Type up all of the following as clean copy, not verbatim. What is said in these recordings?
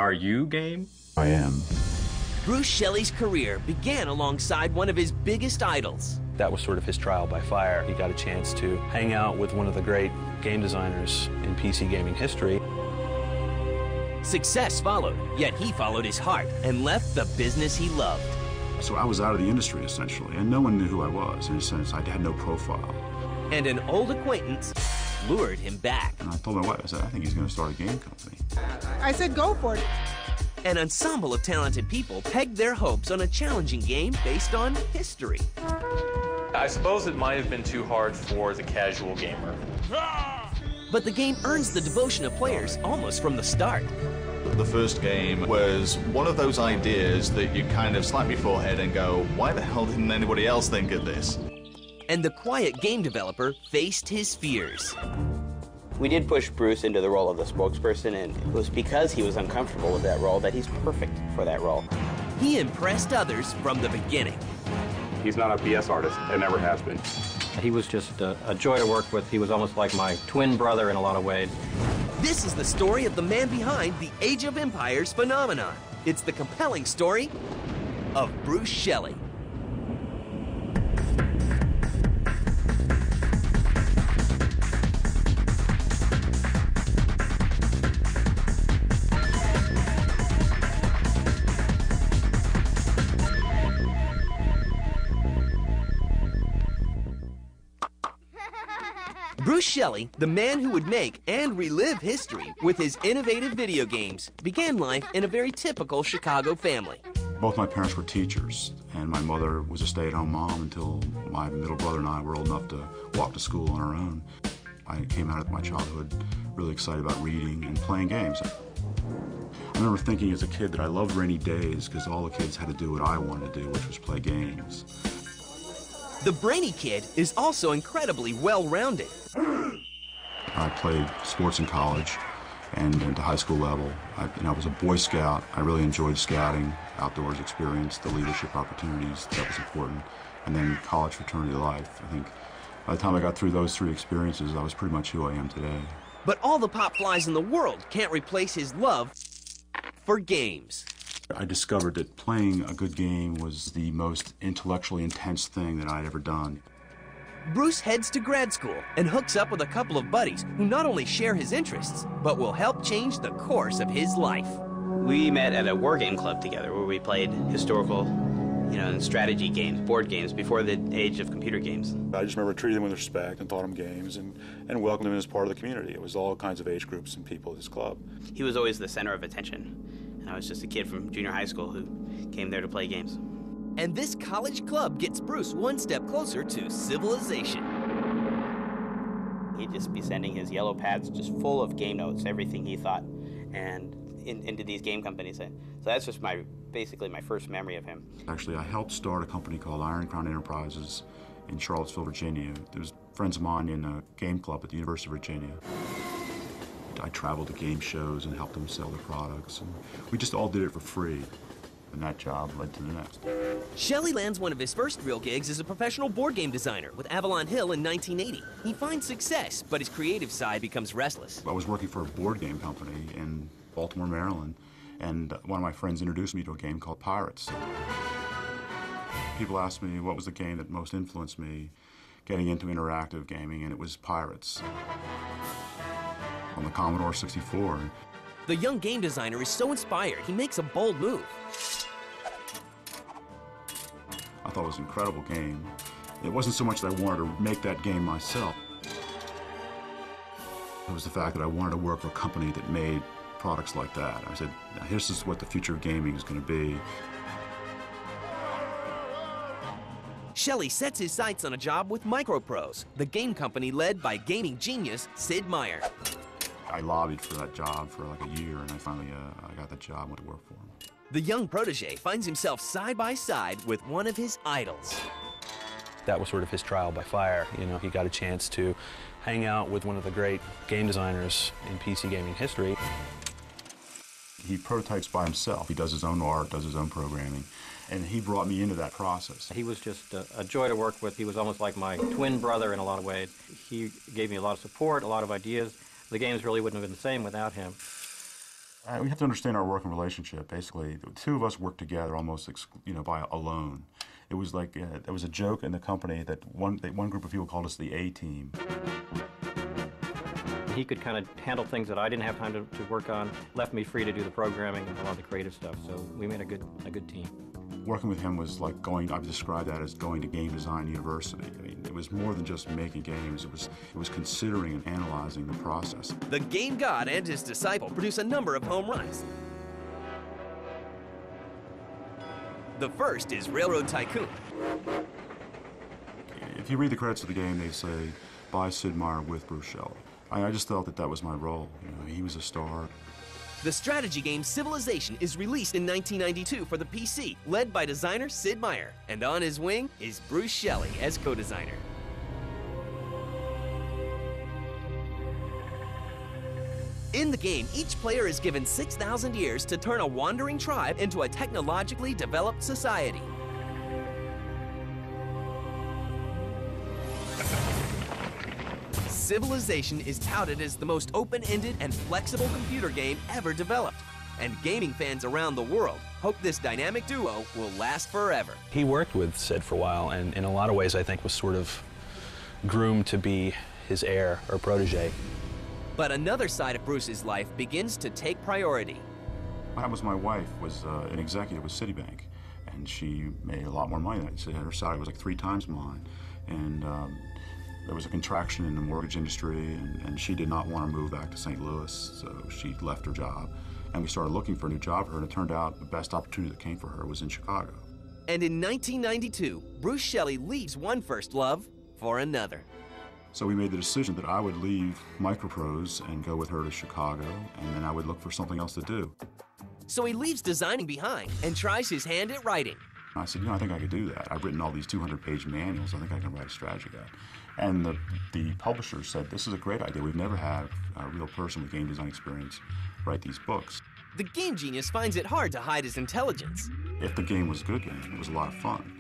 Are you game? I am. Bruce Shelley's career began alongside one of his biggest idols. That was sort of his trial by fire. He got a chance to hang out with one of the great game designers in PC gaming history. Success followed, yet he followed his heart and left the business he loved. So I was out of the industry, essentially, and no one knew who I was. In a sense, I had no profile. And an old acquaintance lured him back. And I told my wife, I said, I think he's going to start a game company. I said, go for it. An ensemble of talented people pegged their hopes on a challenging game based on history. I suppose it might have been too hard for the casual gamer. But the game earns the devotion of players almost from the start. The first game was one of those ideas that you kind of slap your forehead and go, why the hell didn't anybody else think of this? And the quiet game developer faced his fears. We did push Bruce into the role of the spokesperson, and it was because he was uncomfortable with that role that he's perfect for that role. He impressed others from the beginning. He's not a BS artist, and never has been. He was just a joy to work with. He was almost like my twin brother in a lot of ways. This is the story of the man behind the Age of Empires phenomenon. It's the compelling story of Bruce Shelley. Bruce Shelley, the man who would make and relive history with his innovative video games, began life in a very typical Chicago family. Both my parents were teachers, and my mother was a stay-at-home mom until my middle brother and I were old enough to walk to school on our own. I came out of my childhood really excited about reading and playing games. I remember thinking as a kid that I loved rainy days because all the kids had to do what I wanted to do, which was play games. The brainy kid is also incredibly well-rounded. I played sports in college and at the high school level. I was a Boy Scout. I really enjoyed scouting, outdoors experience, the leadership opportunities, that was important. And then college fraternity life. I think by the time I got through those three experiences, I was pretty much who I am today. But all the pop flies in the world can't replace his love for games. I discovered that playing a good game was the most intellectually intense thing that I'd ever done. Bruce heads to grad school and hooks up with a couple of buddies who not only share his interests, but will help change the course of his life. We met at a war game club together where we played historical, and strategy games, board games, before the age of computer games. I just remember treating them with respect and taught them games and welcomed them as part of the community. It was all kinds of age groups and people at this club. He was always the center of attention. And I was just a kid from junior high school who came there to play games. And this college club gets Bruce one step closer to civilization. He'd just be sending his yellow pads just full of game notes, everything he thought, and into these game companies. So that's just basically my first memory of him. Actually, I helped start a company called Iron Crown Enterprises in Charlottesville, Virginia. There was friends of mine in a game club at the University of Virginia. I traveled to game shows and helped them sell their products. And we just all did it for free. And that job led to the next. Shelley lands one of his first real gigs as a professional board game designer with Avalon Hill in 1980. He finds success, but his creative side becomes restless. I was working for a board game company in Baltimore, Maryland, and one of my friends introduced me to a game called Pirates. People asked me what was the game that most influenced me getting into interactive gaming, and it was Pirates on the Commodore 64. The young game designer is so inspired, he makes a bold move. I thought it was an incredible game. It wasn't so much that I wanted to make that game myself. It was the fact that I wanted to work for a company that made products like that. I said, this is what the future of gaming is going to be. Shelley sets his sights on a job with MicroProse, the game company led by gaming genius Sid Meier. I lobbied for that job for like a year, and I finally I got that job and went to work for him. The young protege finds himself side by side with one of his idols. That was sort of his trial by fire. He got a chance to hang out with one of the great game designers in PC gaming history. He prototypes by himself. He does his own art, does his own programming, and he brought me into that process. He was just a joy to work with. He was almost like my twin brother in a lot of ways. He gave me a lot of support, a lot of ideas. The games really wouldn't have been the same without him. We have to understand our working relationship. Basically, the two of us worked together almost, by alone. It was like there was a joke in the company that one group of people called us the A team. He could kind of handle things that I didn't have time to work on, left me free to do the programming and a lot of the creative stuff, so we made a good team. Working with him was like I've described that as going to game design university. I mean, it was more than just making games, it was considering and analyzing the process. The game god and his disciple produce a number of home runs. The first is Railroad Tycoon. If you read the credits of the game, they say, by Sid Meier with Bruce Shelley. I just felt that was my role. He was a star. The strategy game Civilization is released in 1992 for the PC, led by designer Sid Meier. And on his wing is Bruce Shelley as co-designer. In the game, each player is given 6,000 years to turn a wandering tribe into a technologically developed society. Civilization is touted as the most open-ended and flexible computer game ever developed. And gaming fans around the world hope this dynamic duo will last forever. He worked with Sid for a while, and in a lot of ways I think was sort of groomed to be his heir or protege. But another side of Bruce's life begins to take priority. My wife was an executive with Citibank, and she made a lot more money than I. Her salary was like 3 times mine, and there was a contraction in the mortgage industry, and she did not want to move back to St. Louis, so she left her job. And we started looking for a new job for her, and it turned out the best opportunity that came for her was in Chicago. And in 1992, Bruce Shelley leaves one first love for another. So we made the decision that I would leave MicroProse and go with her to Chicago, and then I would look for something else to do. So he leaves designing behind and tries his hand at writing. I said, I think I could do that. I've written all these 200-page manuals. I think I can write a strategy guide. And the publisher said, this is a great idea. We've never had a real person with game design experience write these books. The game genius finds it hard to hide his intelligence. If the game was a good game, it was a lot of fun.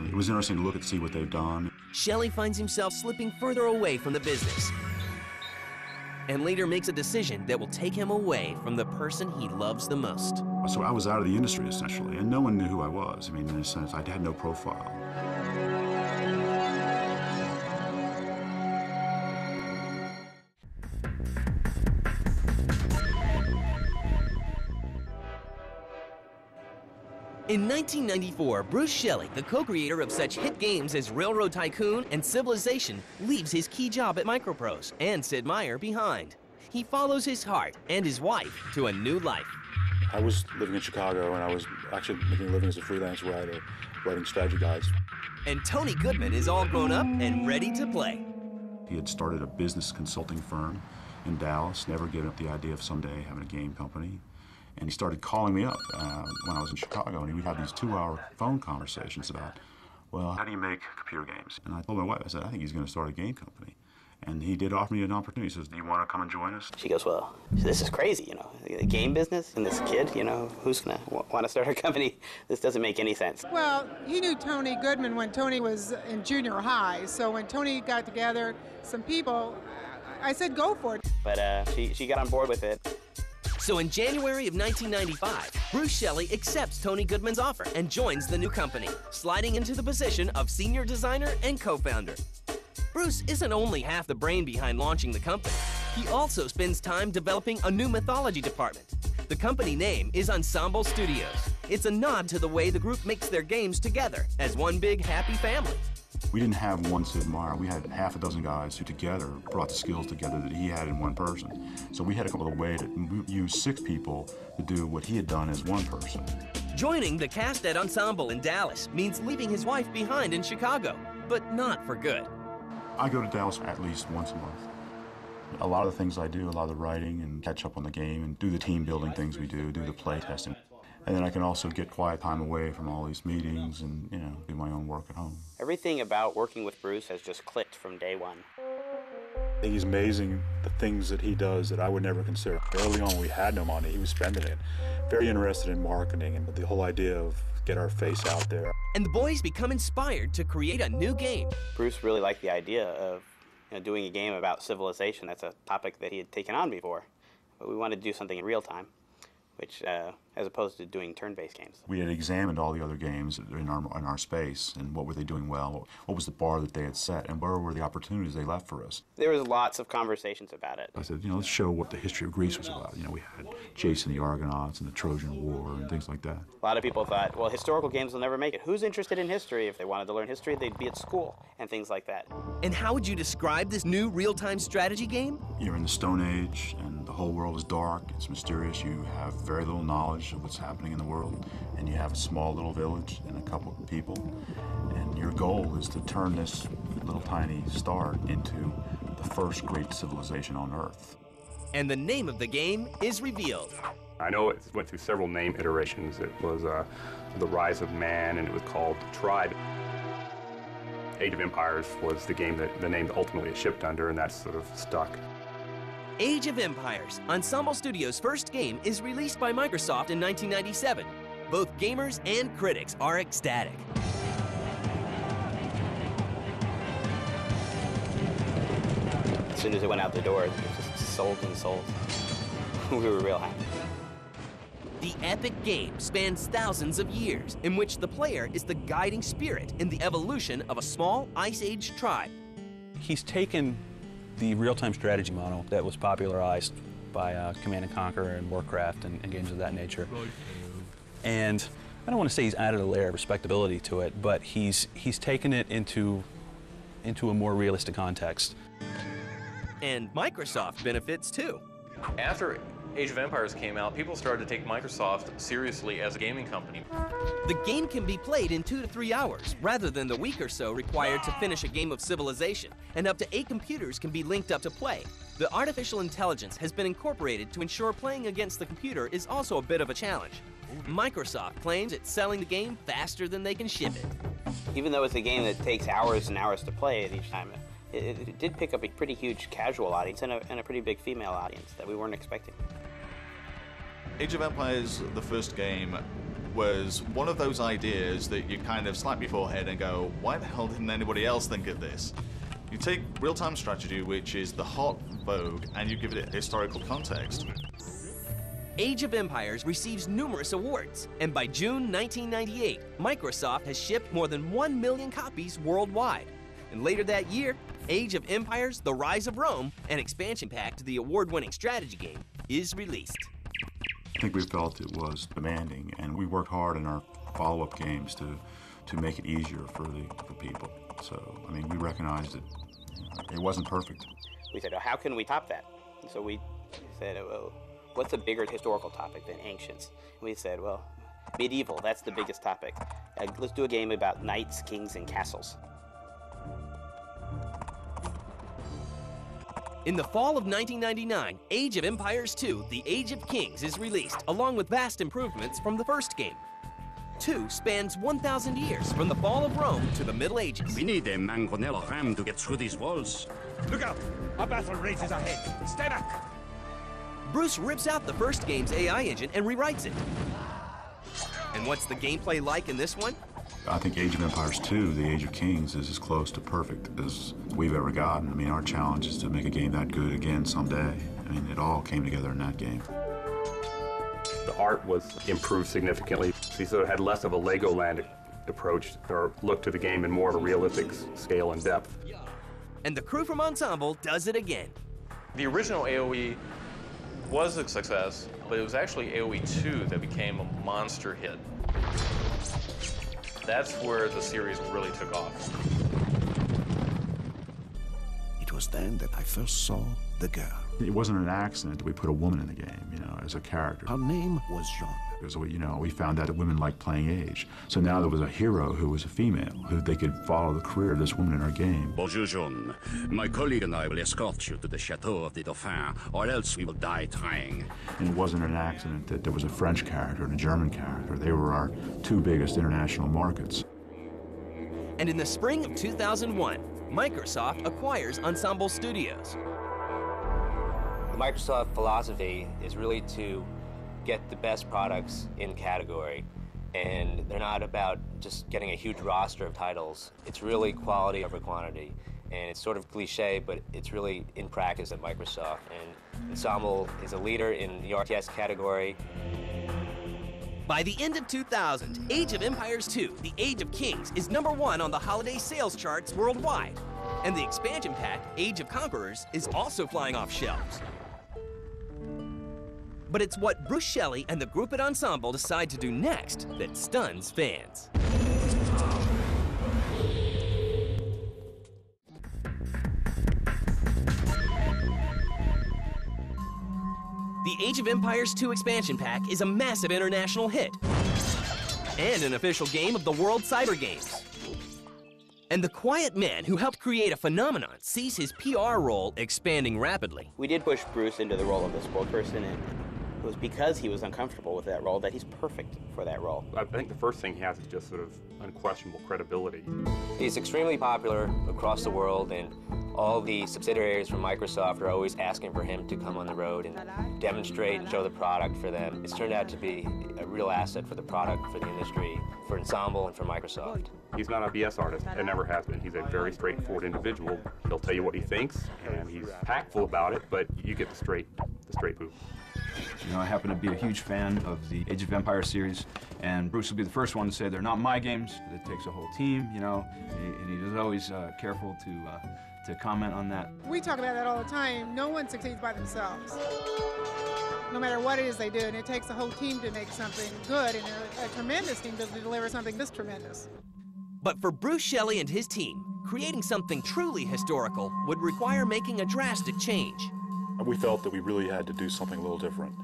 It was interesting to look and see what they've done. Shelley finds himself slipping further away from the business, and later makes a decision that will take him away from the person he loves the most. So I was out of the industry, essentially, and no one knew who I was. I mean, in a sense, I had no profile. In 1994, Bruce Shelley, the co-creator of such hit games as Railroad Tycoon and Civilization, leaves his key job at MicroProse and Sid Meier behind. He follows his heart and his wife to a new life. I was living in Chicago, and I was actually making a living as a freelance writer, writing strategy guides. And Tony Goodman is all grown up and ready to play. He had started a business consulting firm in Dallas, never given up the idea of someday having a game company. And he started calling me up when I was in Chicago, and we'd have these 2-hour phone conversations about, well, how do you make computer games? And I told my wife, I said, I think he's going to start a game company. And he did offer me an opportunity. He says, do you want to come and join us? She goes, well, this is crazy, the game business and this kid, who's going to want to start a company? This doesn't make any sense. Well, he knew Tony Goodman when Tony was in junior high. So when Tony got together some people, I said, go for it. But she got on board with it. So in January of 1995, Bruce Shelley accepts Tony Goodman's offer and joins the new company, sliding into the position of senior designer and co-founder. Bruce isn't only half the brain behind launching the company, he also spends time developing a new mythology department. The company name is Ensemble Studios. It's a nod to the way the group makes their games together as one big happy family. We didn't have one Sid Meier. We had half a dozen guys who together brought the skills together that he had in one person. So we had to come up with a way to use 6 people to do what he had done as one person. Joining the cast at Ensemble in Dallas means leaving his wife behind in Chicago, but not for good. I go to Dallas at least once a month. A lot of the things I do, a lot of the writing and catch up on the game and do the team building things we do the play testing. And then I can also get quiet time away from all these meetings and, do my own work at home. Everything about working with Bruce has just clicked from day one. I think he's amazing, the things that he does that I would never consider. Early on, we had no money. He was spending it. Very interested in marketing and the whole idea of get our face out there. And the boys become inspired to create a new game. Bruce really liked the idea of doing a game about civilization. That's a topic that he had taken on before. But we wanted to do something in real time, which, as opposed to doing turn-based games. We had examined all the other games in our space, and what were they doing well, what was the bar that they had set, and where were the opportunities they left for us. There was lots of conversations about it. I said, let's show what the history of Greece was about. We had Jason the Argonauts and the Trojan War and things like that. A lot of people thought, well, historical games will never make it. Who's interested in history? If they wanted to learn history, they'd be at school, and things like that. And how would you describe this new real-time strategy game? You're in the Stone Age, and the whole world is dark, it's mysterious, you have very little knowledge of what's happening in the world, and you have a small little village and a couple of people, and your goal is to turn this little tiny star into the first great civilization on Earth. And the name of the game is revealed. I know it went through several name iterations. It was The Rise of Man, and it was called Tribe. Age of Empires was the name that ultimately it shipped under, and that's sort of stuck. Age of Empires, Ensemble Studios' first game, is released by Microsoft in 1997. Both gamers and critics are ecstatic. As soon as it went out the door, it just sold and sold. We were real happy. The epic game spans thousands of years, in which the player is the guiding spirit in the evolution of a small Ice Age tribe. He's taken the real-time strategy model that was popularized by Command & Conquer and Warcraft and games of that nature. And I don't want to say he's added a layer of respectability to it, but he's taken it into a more realistic context. And Microsoft benefits too. After Age of Empires came out, people started to take Microsoft seriously as a gaming company. The game can be played in 2 to 3 hours, rather than the week or so required to finish a game of Civilization, and up to 8 computers can be linked up to play. The artificial intelligence has been incorporated to ensure playing against the computer is also a bit of a challenge. Microsoft claims it's selling the game faster than they can ship it. Even though it's a game that takes hours and hours to play it each time, it did pick up a pretty huge casual audience and a pretty big female audience that we weren't expecting. Age of Empires, the first game, was one of those ideas that you kind of slap your forehead and go, why the hell didn't anybody else think of this? You take real-time strategy, which is the hot vogue, and you give it historical context. Age of Empires receives numerous awards, and by June 1998, Microsoft has shipped more than 1 million copies worldwide. And later that year, Age of Empires: The Rise of Rome, an expansion pack to the award-winning strategy game, is released. I think we felt it was demanding, and we worked hard in our follow-up games to make it easier for people. So, I mean, we recognized that it wasn't perfect. We said, oh, how can we top that? And so we said, well, what's a bigger historical topic than ancients? And we said, well, medieval, that's the biggest topic. Let's do a game about knights, kings, and castles. In the fall of 1999, Age of Empires 2: The Age of Kings is released, along with vast improvements from the first game. 2 spans 1,000 years, from the fall of Rome to the Middle Ages. We need a mangonel ram to get through these walls. Look out! A battle rages ahead. Stay back! Bruce rips out the first game's AI engine and rewrites it. And what's the gameplay like in this one? I think Age of Empires 2, The Age of Kings, is as close to perfect as we've ever gotten. I mean, our challenge is to make a game that good again someday. I mean, it all came together in that game. The art was improved significantly. He sort of had less of a Legoland approach, or look to the game in more of a realistic scale and depth. And the crew from Ensemble does it again. The original AoE was a success, but it was actually AoE 2 that became a monster hit. That's where the series really took off. It was then that I first saw the girl. It wasn't an accident that we put a woman in the game, you know, as a character. Her name was Jean. Because, you know, we found out that women liked playing Age. So now there was a hero who was a female, who they could follow the career of this woman in our game. Bonjour, Jean. My colleague and I will escort you to the Chateau of the Dauphin, or else we will die trying. And it wasn't an accident that there was a French character and a German character. They were our 2 biggest international markets. And in the spring of 2001, Microsoft acquires Ensemble Studios. The Microsoft philosophy is really to get the best products in category, and they're not about just getting a huge roster of titles. It's really quality over quantity, And it's sort of cliche, but it's really in practice at Microsoft. And Ensemble is a leader in the RTS category. By the end of 2000, Age of Empires 2, The Age of Kings, is #1 on the holiday sales charts worldwide. And the expansion pack, Age of Conquerors, is also flying off shelves. But it's what Bruce Shelley and the group at Ensemble decide to do next that stuns fans. The Age of Empires 2 expansion pack is a massive international hit and an official game of the World Cyber Games. And the quiet man who helped create a phenomenon sees his PR role expanding rapidly. We did push Bruce into the role of the spokesperson, and it was because he was uncomfortable with that role that he's perfect for that role. I think the first thing he has is just sort of unquestionable credibility. He's extremely popular across the world, and all the subsidiaries from Microsoft are always asking for him to come on the road and demonstrate and show the product for them. It's turned out to be a real asset for the product, for the industry, for Ensemble, and for Microsoft. He's not a BS artist, and never has been. He's a very straightforward individual. He'll tell you what he thinks, and he's tactful about it, but you get the straight boot. You know, I happen to be a huge fan of the Age of Empires series, and Bruce will be the first one to say they're not my games. It takes a whole team, you know, and he is always careful to comment on that. We talk about that all the time. No one succeeds by themselves. No matter what it is they do, and it takes a whole team to make something good, and a tremendous team to deliver something this tremendous. But for Bruce Shelley and his team, creating something truly historical would require making a drastic change. We felt that we really had to do something a little different.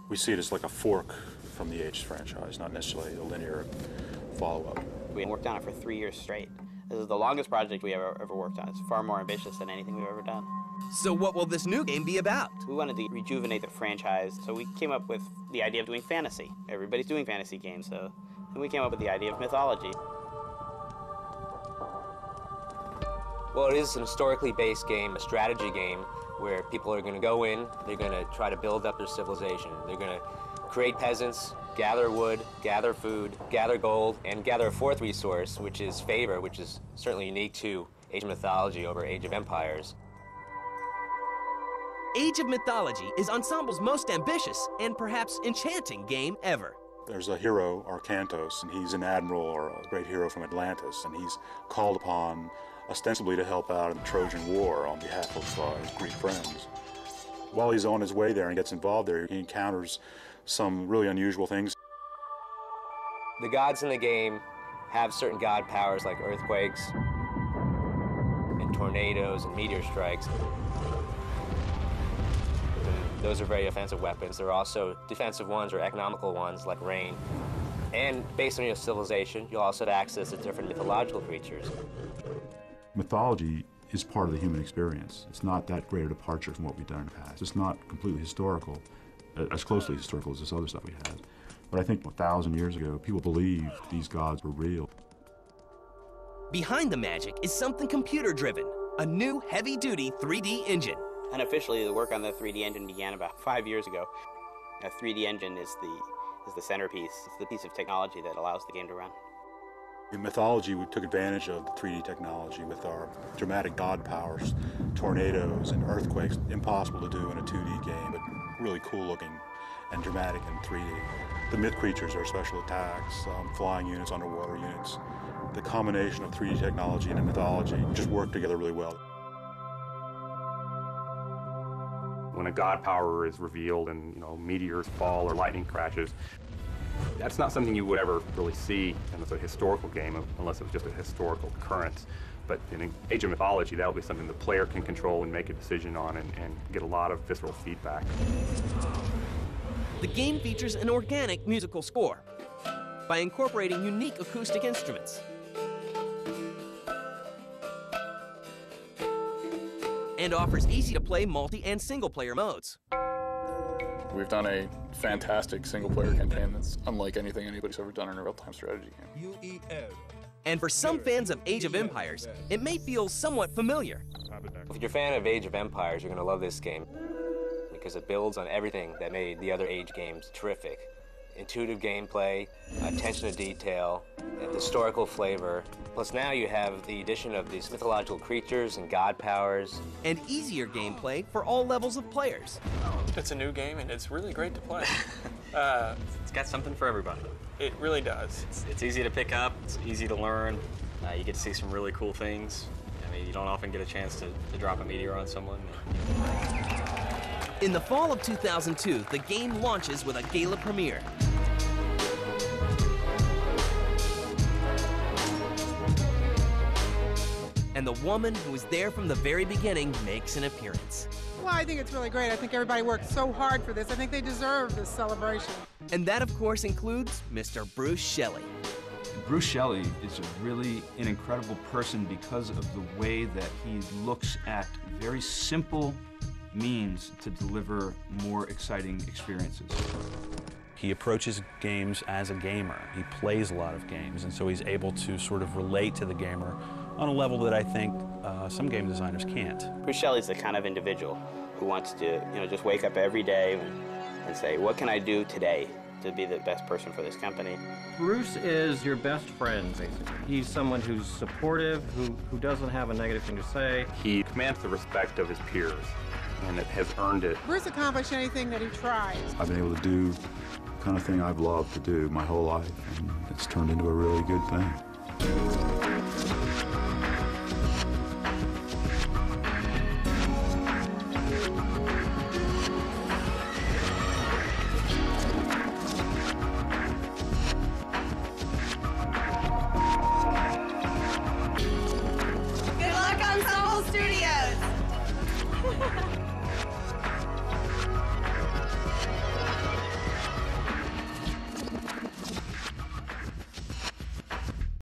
We see it as like a fork from the Age franchise, not necessarily a linear follow-up. We worked on it for 3 years straight. This is the longest project we ever worked on. It's far more ambitious than anything we've ever done. So what will this new game be about? We wanted to rejuvenate the franchise, so we came up with the idea of doing fantasy. Everybody's doing fantasy games, so and we came up with the idea of mythology. Well, it is an historically based game, a strategy game, where people are going to go in, they're going to try to build up their civilization. They're going to create peasants, gather wood, gather food, gather gold, and gather a fourth resource, which is favor, which is certainly unique to Age of Mythology over Age of Empires. Age of Mythology is Ensemble's most ambitious and perhaps enchanting game ever. There's a hero, Arcantos, and he's an admiral or a great hero from Atlantis, and he's called upon ostensibly to help out in the Trojan War on behalf of his Greek friends. While he's on his way there and gets involved there, he encounters some really unusual things. The gods in the game have certain god powers like earthquakes and tornadoes and meteor strikes. And those are very offensive weapons. There are also defensive ones or economical ones like rain. And based on your civilization, you'll also have access to different mythological creatures. Mythology is part of the human experience. It's not that great a departure from what we've done in the past. It's not completely historical, as closely historical as this other stuff we had. But I think 1,000 years ago, people believed these gods were real. Behind the magic is something computer-driven, a new heavy-duty 3D engine. Unofficially, the work on the 3D engine began about 5 years ago. A 3D engine is the centerpiece. It's the piece of technology that allows the game to run. In Mythology, we took advantage of the 3D technology with our dramatic god powers, tornadoes and earthquakes, impossible to do in a 2D game, but really cool looking and dramatic in 3D. The myth creatures are special attacks, flying units, underwater units. The combination of 3D technology and mythology just work together really well. When a god power is revealed and, you know, meteors fall or lightning crashes, that's not something you would ever really see in a historical game unless it was just a historical occurrence. But in Age of Mythology, that will be something the player can control and make a decision on and get a lot of visceral feedback. The game features an organic musical score by incorporating unique acoustic instruments. And offers easy-to-play multi- and single-player modes. We've done a fantastic single-player campaign that's unlike anything anybody's ever done in a real-time strategy game. And for some fans of Age of Empires, it may feel somewhat familiar. If you're a fan of Age of Empires, you're going to love this game because it builds on everything that made the other Age games terrific. intuitive gameplay, attention to detail, and historical flavor. Plus now you have the addition of these mythological creatures and god powers. And easier gameplay for all levels of players. It's a new game and it's really great to play. It's got something for everybody. It really does. It's easy to pick up, it's easy to learn. You get to see some really cool things. I mean, you don't often get a chance to drop a meteor on someone. In the fall of 2002, the game launches with a gala premiere. And the woman who was there from the very beginning makes an appearance. Well, I think it's really great. I think everybody worked so hard for this. I think they deserve this celebration. And that, of course, includes Mr. Bruce Shelley. Bruce Shelley is really an incredible person because of the way that he looks at very simple means to deliver more exciting experiences. He approaches games as a gamer. He plays a lot of games, and so he's able to sort of relate to the gamer on a level that I think some game designers can't. Bruce Shelley's the kind of individual who wants to, just wake up every day and say, what can I do today to be the best person for this company? Bruce is your best friend, basically. He's someone who's supportive, who doesn't have a negative thing to say. He commands the respect of his peers, and it has earned it. Bruce accomplished anything that he tries. I've been able to do the kind of thing I've loved to do my whole life, and it's turned into a really good thing. Good luck, Ensemble Studios!